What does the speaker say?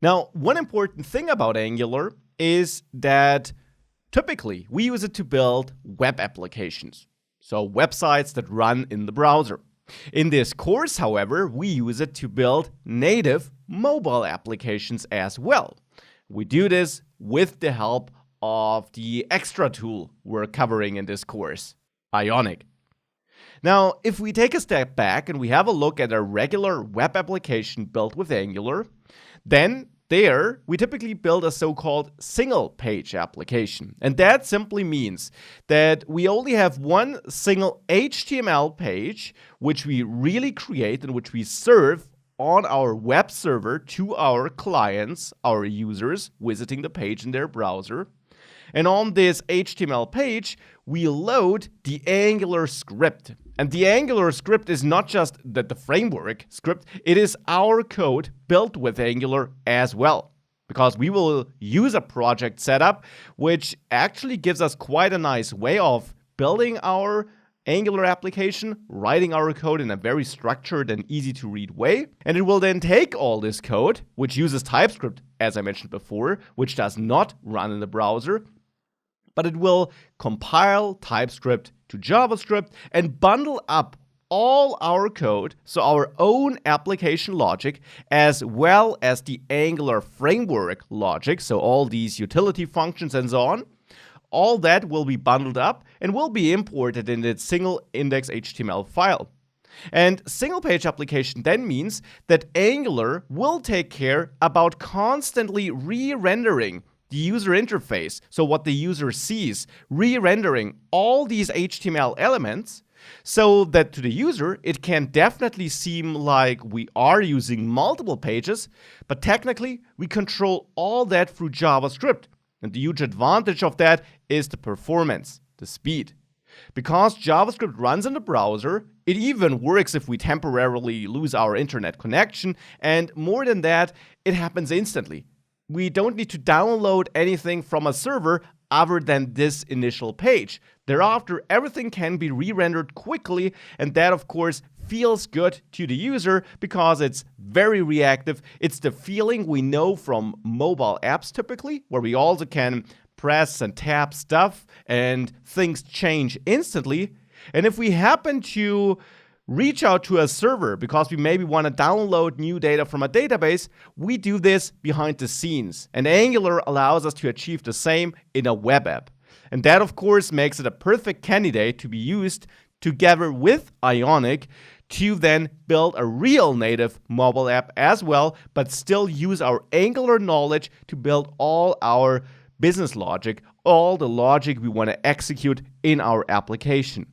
Now, one important thing about Angular is that typically we use it to build web applications, so websites that run in the browser. In this course, however, we use it to build native mobile applications as well. We do this with the help of the extra tool we're covering in this course, Ionic. Now, if we take a step back and we have a look at a regular web application built with Angular, then there we typically build a so-called single-page application. And that simply means that we only have one single HTML page, which we really create and which we serve on our web server to our clients, our users visiting the page in their browser. And on this HTML page, we load the Angular script. And the Angular script is not just the framework script, it is our code built with Angular as well. Because we will use a project setup, which actually gives us quite a nice way of building our Angular application, writing our code in a very structured and easy to read way. And it will then take all this code, which uses TypeScript, as I mentioned before, which does not run in the browser, but it will compile TypeScript to JavaScript and bundle up all our code, so our own application logic, as well as the Angular framework logic, so all these utility functions and so on. All that will be bundled up and will be imported in its single index HTML file. And single page application then means that Angular will take care about constantly re-rendering the user interface, so what the user sees, re-rendering all these HTML elements, so that to the user it can definitely seem like we are using multiple pages, but technically we control all that through JavaScript. And the huge advantage of that is the performance, the speed. Because JavaScript runs in the browser, it even works if we temporarily lose our internet connection, and more than that, it happens instantly. We don't need to download anything from a server other than this initial page. Thereafter, everything can be re-rendered quickly, and that of course feels good to the user because it's very reactive. It's the feeling we know from mobile apps typically, where we also can press and tap stuff and things change instantly. And if we happen to reach out to a server because we maybe want to download new data from a database, we do this behind the scenes. And Angular allows us to achieve the same in a web app. And that, of course, makes it a perfect candidate to be used together with Ionic to then build a real native mobile app as well, but still use our Angular knowledge to build all our business logic, all the logic we want to execute in our application.